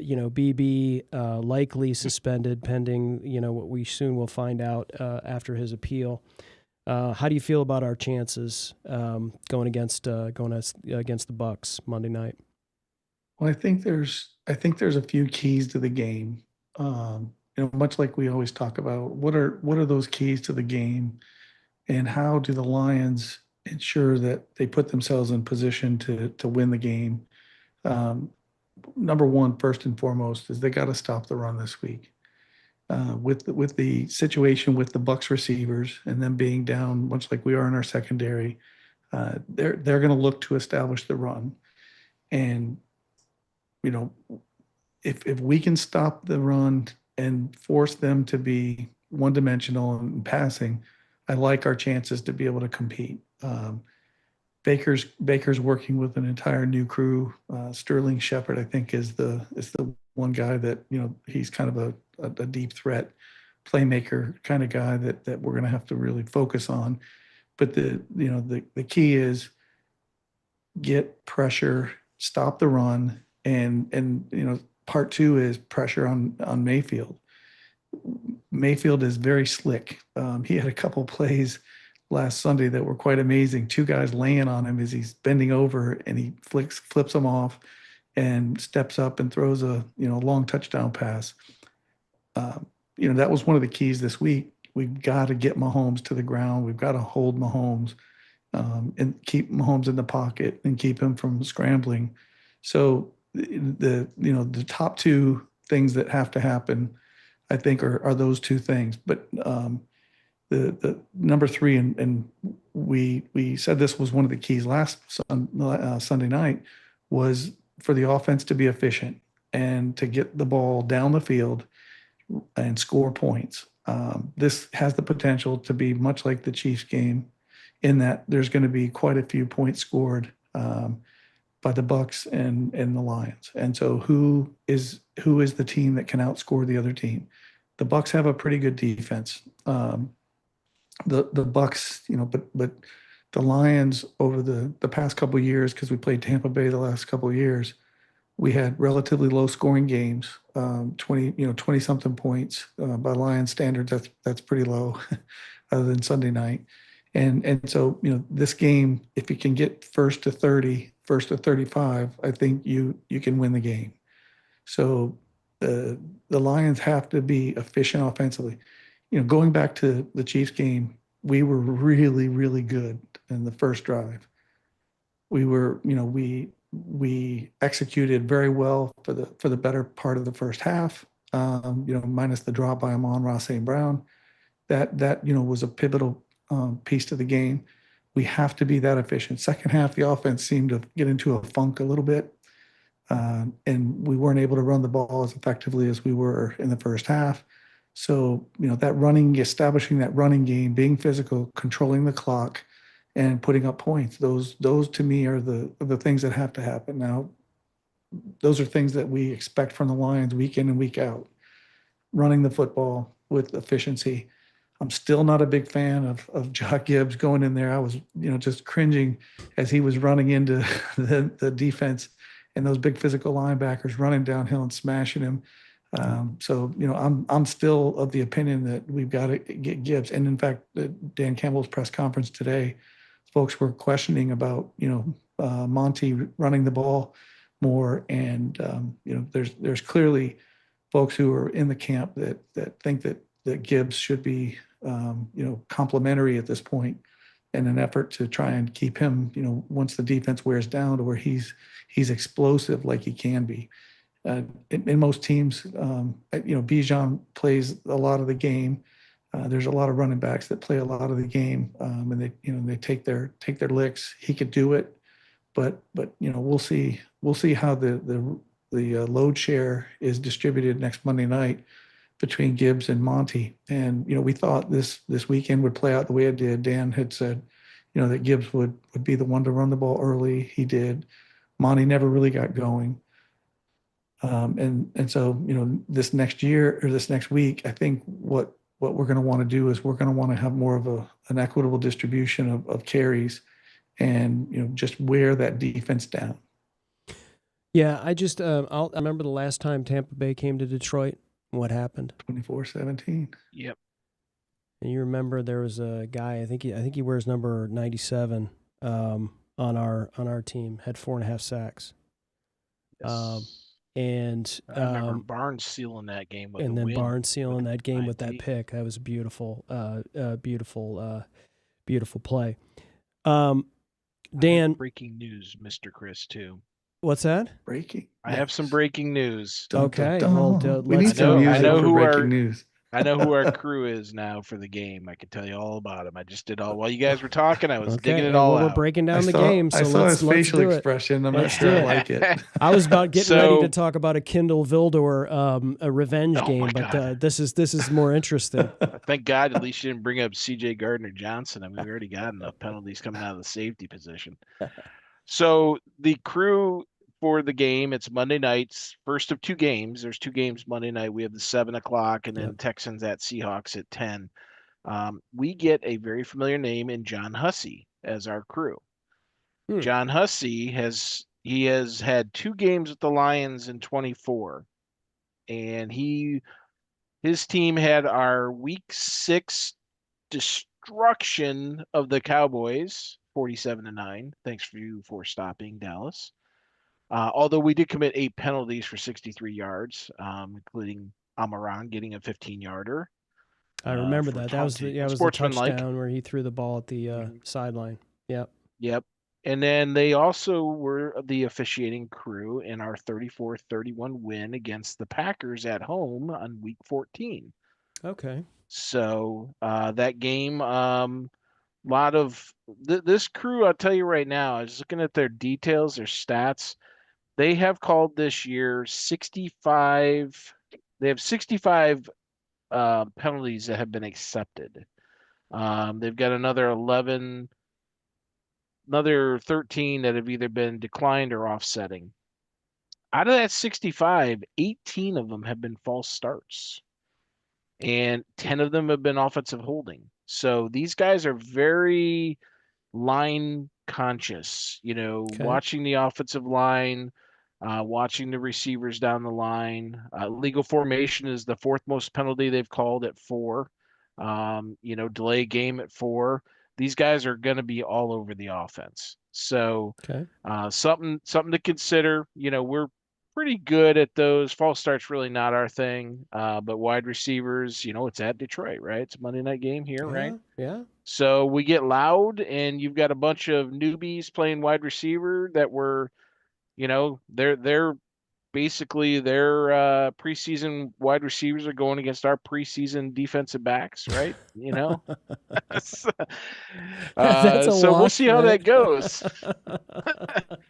you know, BB likely suspended pending, you know, what we soon will find out after his appeal. How do you feel about our chances going against the Bucs Monday night? Well, I think there's a few keys to the game. Much like we always talk about, what are those keys to the game, and how do the Lions ensure that they put themselves in position to win the game? Number one, first and foremost, is they got to stop the run this week. With the situation with the Bucs receivers and them being down, much like we are in our secondary, they're going to look to establish the run. And if we can stop the run and force them to be one-dimensional in passing, I like our chances to be able to compete. Baker's working with an entire new crew. Sterling Sheppard, I think, is the one guy that he's kind of a deep threat playmaker kind of guy that we're going to have to really focus on. But the key is get pressure, stop the run, and part two is pressure on Mayfield. Mayfield is very slick. He had a couple plays last Sunday that were quite amazing. Two guys laying on him as he's bending over, and he flips them off and steps up and throws a long touchdown pass. That was one of the keys this week. We've got to get Mahomes to the ground. We've got to hold Mahomes and keep Mahomes in the pocket and keep him from scrambling. So the top two things that have to happen, I think, are those two things. But the number three, and we said this was one of the keys last Sunday night, was for the offense to be efficient and to get the ball down the field and score points. This has the potential to be much like the Chiefs game, in that there's going to be quite a few points scored by the Bucs and the Lions. And so who is the team that can outscore the other team? The Bucs have a pretty good defense. The Bucs, but the Lions over the past couple of years, because we played Tampa Bay the last couple of years, we had relatively low scoring games, 20 something points by Lions standards. That's pretty low, other than Sunday night. And so this game, if you can get first to 30, first to 35, I think you can win the game. So the Lions have to be efficient offensively. Going back to the Chiefs game, we were really, really good in the first drive. We were, we executed very well for the better part of the first half. Minus the drop by Amon-Ra St. Brown, that was a pivotal piece to the game. We have to be that efficient. Second half, the offense seemed to get into a funk a little bit, and we weren't able to run the ball as effectively as we were in the first half. So, establishing that running game, being physical, controlling the clock, and putting up points, those to me are the things that have to happen. Now, those are things that we expect from the Lions week in and week out. Running the football with efficiency. I'm still not a big fan of Jock Gibbs going in there. I was, just cringing as he was running into the defense and those big physical linebackers running downhill and smashing him. So I'm still of the opinion that we've got to get Gibbs. And in fact, Dan Campbell's press conference today, folks were questioning about Monty running the ball more, and there's clearly folks who are in the camp that think that Gibbs should be complimentary at this point, in an effort to try and keep him once the defense wears down to where he's explosive like he can be. In most teams, Bijan plays a lot of the game. There's a lot of running backs that play a lot of the game, and they take their licks. He could do it, but we'll see how the load share is distributed next Monday night between Gibbs and Monty. And we thought this weekend would play out the way it did. Dan had said that Gibbs would be the one to run the ball early. He did. Monty never really got going. And so this next year or this next week, I think what we're going to want to do is we're going to want to have more of an equitable distribution of carries, and just wear that defense down. Yeah, I remember the last time Tampa Bay came to Detroit. What happened? 24-17. Yep. And you remember there was a guy, I think he wears number 97 on our team, had 4.5 sacks. Yes. And I remember Barnes sealing that game with and a then win. Barnes sealing that game with that IT. pick. That was a beautiful play. Dan, breaking news, Mr. Chris, too. what's that? Breaking. I have some breaking news. Dun, Okay, dun, well, dun. We let's need some go. music I know for who breaking our- news. I know who our crew is now for the game. I can tell you all about him. I just did all while you guys were talking. I was digging it all well, out. we're breaking down I the saw, game, so I saw let's his facial do it. expression. I'm Let's not sure do I it. like it. I was about getting ready to So- talk about a Kindle Vildor a revenge Oh game, my but God. this is more interesting. Thank God at least you didn't bring up C.J. Gardner-Johnson. I mean, we already got enough penalties coming out of the safety position. So the crew for the game, it's Monday nights, first of 2 games. There's 2 games Monday night. We have the 7 o'clock and then Yep. Texans at Seahawks at 10. We get a very familiar name in John Hussey as our crew. John Hussey has had 2 games with the Lions in 24, and his team had our week 6 destruction of the Cowboys, 47-9. Thanks for you for stopping, Dallas. Although we did commit 8 penalties for 63 yards, including Amaran getting a 15-yarder. I remember that. That was the touchdown where he threw the ball at the sideline. Yep. Yep. And then they also were the officiating crew in our 34-31 win against the Packers at home on week 14. Okay. So that game, lot of this crew, I'll tell you right now, I was looking at their details, their stats. They have called this year 65. They have 65 penalties that have been accepted. They've got another 13 that have either been declined or offsetting. Out of that 65, 18 of them have been false starts, and 10 of them have been offensive holding. So these guys are very line conscious, watching the offensive line, watching the receivers down the line. Legal formation is the 4th most penalty they've called at 4. Delay game at 4. These guys are going to be all over the offense. So something to consider. We're pretty good at those. False starts really not our thing. But wide receivers, it's at Detroit, right? It's a Monday night game here, right? Yeah. So we get loud, and you've got a bunch of newbies playing wide receiver that were, they're basically their preseason wide receivers are going against our preseason defensive backs, right? That's a so we'll wash, see how right? that goes.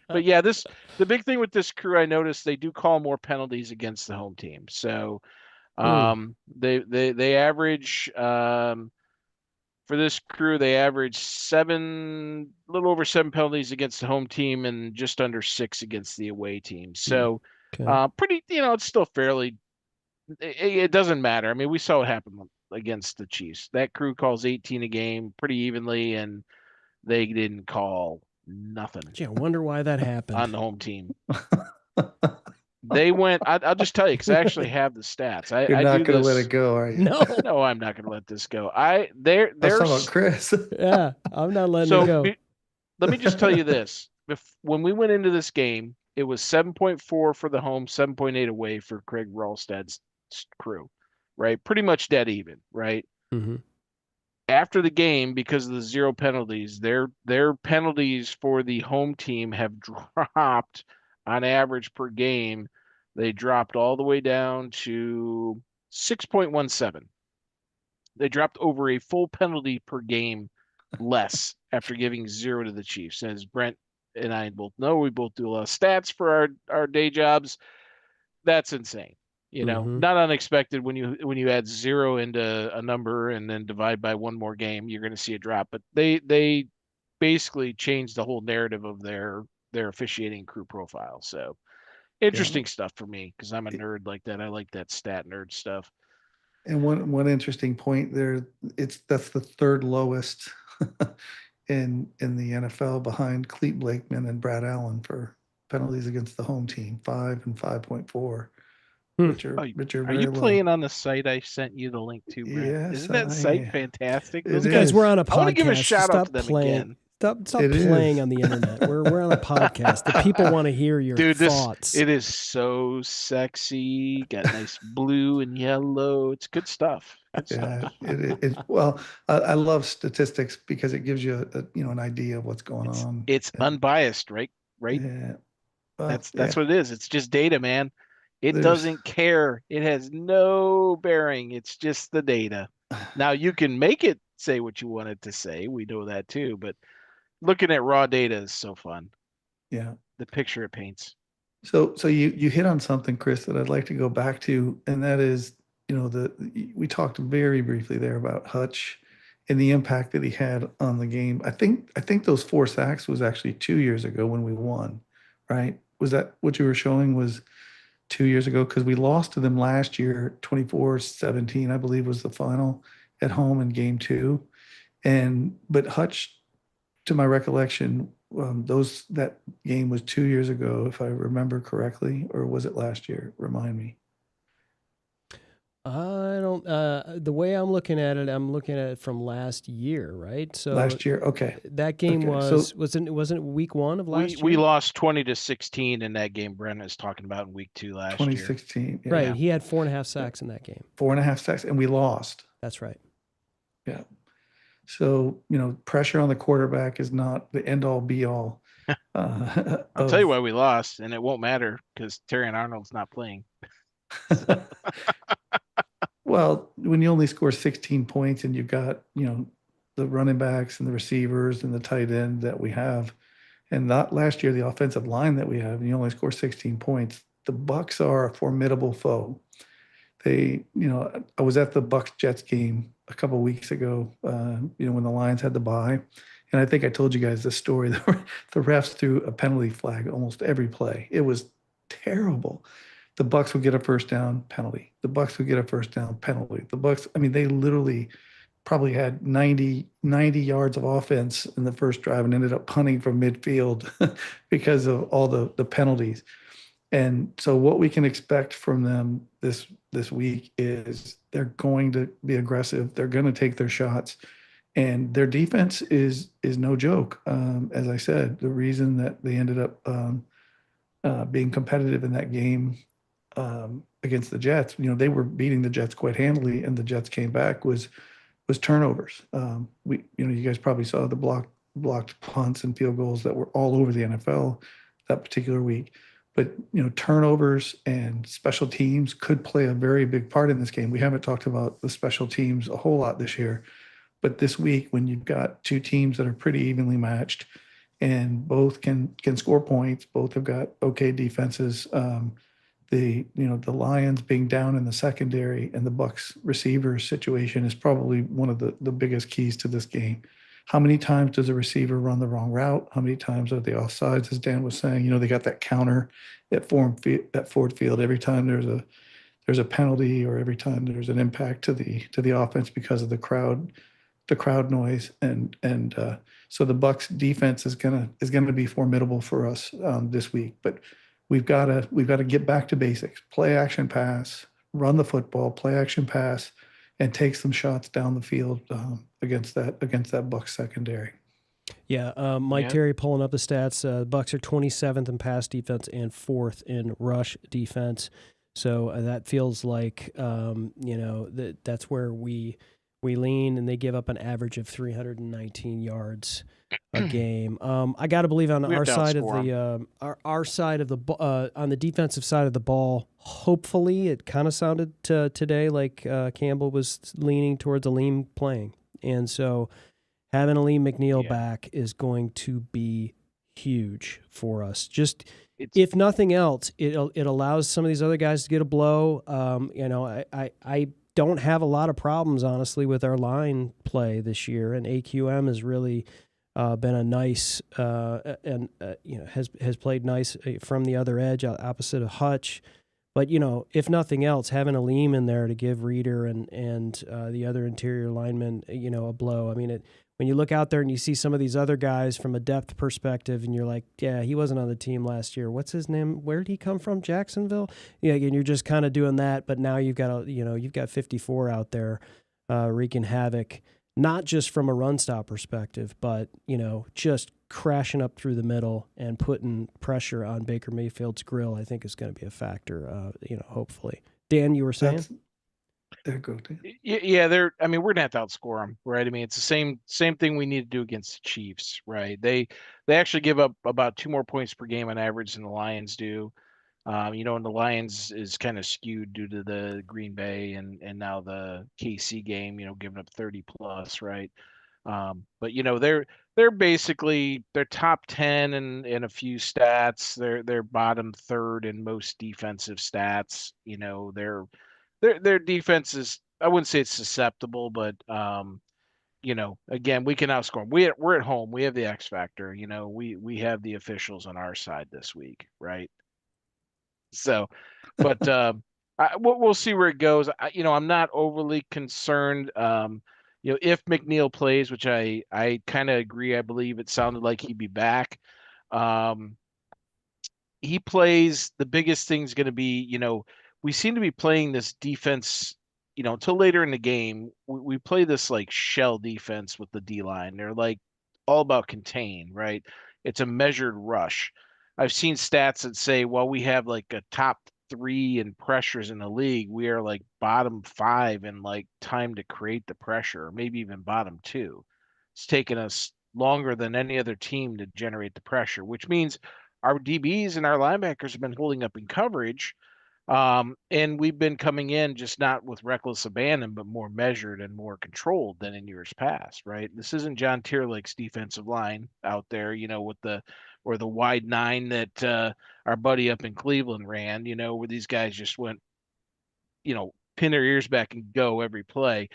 But yeah, the big thing with this crew, I noticed they do call more penalties against the home team. So they average for this crew, they average a little over 7 penalties against the home team and just under 6 against the away team. So pretty, it's still fairly, it doesn't matter. I mean, we saw what happened against the Chiefs. That crew calls 18 a game pretty evenly, and they didn't call nothing. Gee, I wonder why that happened on the home team. They went. I'll just tell you because I actually have the stats. You're not going to let it go, are you? No, I'm not going to let this go. There's about Chris. Yeah, I'm not letting it go. Let me just tell you this: when we went into this game, it was 7.4 for the home, 7.8 away for Craig Ralstad's crew, right? Pretty much dead even, right? Mm-hmm. After the game, because of the 0 penalties, their penalties for the home team have dropped on average per game. They dropped all the way down to 6.17. They dropped over a full penalty per game less after giving 0 to the Chiefs. As Brent and I both know, we both do a lot of stats for our day jobs. That's insane. Not unexpected when you add 0 into a number and then divide by one more game, you're going to see a drop. But they basically changed the whole narrative of their officiating crew profile. So interesting stuff for me because I'm a nerd like that. I like that stat nerd stuff. And one interesting point there, that's the 3rd lowest in the NFL behind Clete Blakeman and Brad Allen for penalties against the home team, 5 and 5.4. which are Are very you low. playing on the site I sent you the link to, Brent? Yes, Isn't that I site am. fantastic? It Those You guys, guys, we're on a podcast. I want to give a shout out to Stop them playing. again. Stop It playing is. on the internet. We're on a podcast. The people want to hear your Dude, thoughts. it is so sexy. Got nice blue and yellow. It's good stuff. Good stuff. Yeah, well, I love statistics because it gives you an idea of what's going on. It's And, unbiased, right? Right? yeah, well, That's what it is. It's just data, man. It there's doesn't care. It has no bearing. It's just the data. Now you can make it say what you want it to say. We know that too, but looking at raw data is so fun. yeah. The picture it paints. So you hit on something, Chris, that I'd like to go back to, and that is, we talked very briefly there about Hutch and the impact that he had on the game. I think those 4 sacks was actually 2 years ago when we won, right? Was that what you were showing was 2 years ago? Because we lost to them last year, 24-17, I believe was the final at home in game 2. But Hutch, to my recollection, that game was 2 years ago, if I remember correctly, or was it last year? Remind me. I don't. The way I'm looking at it from last year, right? So Last year, okay. that game Okay, so- wasn't week 1 of last year. We lost 20-16 in that game Brent is talking about in week 2 last year. 2016, yeah. Right. He had 4.5 sacks in that game. 4.5 sacks, and we lost. That's right. Yeah. So, pressure on the quarterback is not the end all be all. I'll tell you why we lost, and it won't matter because Terry Arnold's not playing. Well, when you only score 16 points and you've got, the running backs and the receivers and the tight end that we have, and not last year, the offensive line that we have, and you only score 16 points, the Bucs are a formidable foe. I was at the Bucs Jets game a couple of weeks ago, when the Lions had the bye. And I think I told you guys this story. The refs threw a penalty flag almost every play. It was terrible. The Bucs would get a first down, penalty. The Bucs would get a first down, penalty. The Bucs, they literally probably had 90 yards of offense in the first drive and ended up punting from midfield because of all the penalties. And so what we can expect from them this week is they're going to be aggressive. They're going to take their shots. And their defense is no joke. As I said, the reason that they ended up being competitive in that game against the Jets, they were beating the Jets quite handily, and the Jets came back was turnovers. You guys probably saw the blocked punts and field goals that were all over the NFL that particular week. But turnovers and special teams could play a very big part in this game. We haven't talked about the special teams a whole lot this year. But this week, when you've got 2 teams that are pretty evenly matched and both can score points, both have got okay defenses, the Lions being down in the secondary and the Bucs receivers situation is probably one of the biggest keys to this game. How many times does a receiver run the wrong route? How many times are they offsides, as Dan was saying? They got that counter at Ford Field every time there's a penalty or every time there's an impact to the offense because of the crowd noise, and so the Bucs defense is gonna be formidable for us this week. But we've got to get back to basics: play action pass, run the football, play action pass, and take some shots down the field against that Bucs secondary. Yeah, Mike Terry pulling up the stats. Bucs are 27th in pass defense and 4th in rush defense. So that feels like that's where we lean, and they give up an average of 319 yards a game. I got to believe on our side of the on the defensive side of the ball, hopefully it kind of sounded today like Campbell was leaning towards Alim playing, and so having Alim McNeil back is going to be huge for us. If nothing else, it allows some of these other guys to get a blow. I don't have a lot of problems, honestly, with our line play this year, and AQM has really been a nice has played nice from the other edge, opposite of Hutch. But if nothing else, having Alim in there to give Reeder and the other interior linemen a blow. I mean, when you look out there and you see some of these other guys from a depth perspective, and you're like, yeah, he wasn't on the team last year. What's his name? Where did he come from? Jacksonville? Yeah, and you're just kind of doing that, but now you've got you've got 54 out there wreaking havoc, not just from a run stop perspective, but just crashing up through the middle and putting pressure on Baker Mayfield's grill. I think is going to be a factor. Hopefully. Dan, you were saying? There go, Dan. Yeah, we're gonna have to outscore them, right? I mean, it's the same thing we need to do against the Chiefs, right? They actually give up about 2 more points per game on average than the Lions do. And the Lions is kind of skewed due to the Green Bay and now the KC game, giving up 30 plus, right? But they're basically they're top 10 in a few stats. They're bottom third in most defensive stats. Their defense is, I wouldn't say it's susceptible, but again, we can outscore them. We're at home. We have the X factor. We have the officials on our side this week, right? So, but we'll see where it goes. I'm not overly concerned. If McNeil plays, which I kind of agree, I believe it sounded like he'd be back. He plays, the biggest thing's going to be, we seem to be playing this defense, until later in the game. We play this like shell defense with the D-line. They're like all about contain, right? It's a measured rush. I've seen stats that say, well, we have like a top 3 in pressures in the league. We are like bottom 5 in like time to create the pressure, maybe even bottom 2. It's taken us longer than any other team to generate the pressure, which means our DBs and our linebackers have been holding up in coverage. And we've been coming in just not with reckless abandon, but more measured and more controlled than in years past, right? This isn't John Tierlich's defensive line out there, with the wide 9 that our buddy up in Cleveland ran, where these guys just went, pin their ears back and go every play.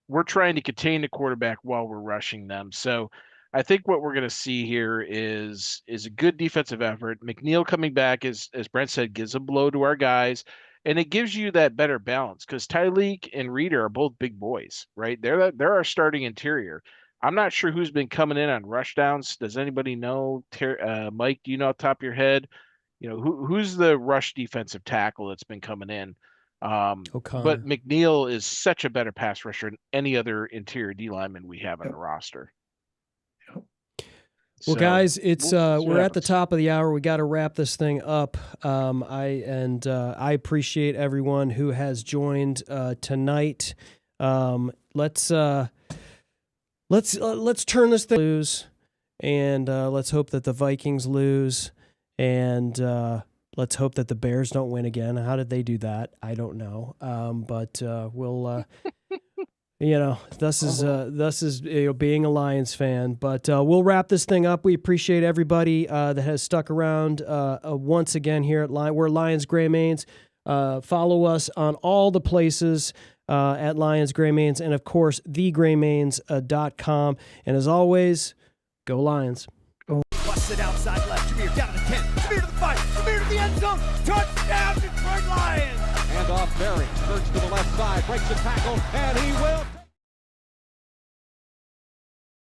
We're trying to contain the quarterback while we're rushing them. So I think what we're going to see here is a good defensive effort. McNeil coming back, as Brent said, gives a blow to our guys, and it gives you that better balance because Tyreek and Reeder are both big boys, right? They're our starting interior. I'm not sure who's been coming in on rush downs. Does anybody know? Mike, do you know off the top of your head? Who's the rush defensive tackle that's been coming in? O'Connor. But McNeil is such a better pass rusher than any other interior D lineman we have on the roster. Well, guys, it's we're at the top of the hour. We got to wrap this thing up. I appreciate everyone who has joined tonight. Let's turn this thing loose, and let's hope that the Vikings lose, and let's hope that the Bears don't win again. How did they do that? I don't know. But we'll. This is being a Lions fan, but we'll wrap this thing up. We appreciate everybody that has stuck around once again here at we're Lions Gray Mains. Follow us on all the places at Lions Gray Mains, and of course thegraymains.com. And as always, go Lions. Bust it outside left. Jameer down to the 10. Jameer to the 5. Jameer to the end zone. Touchdown, Detroit Lions. And off Barry, skirts to the left side, breaks the tackle, and he will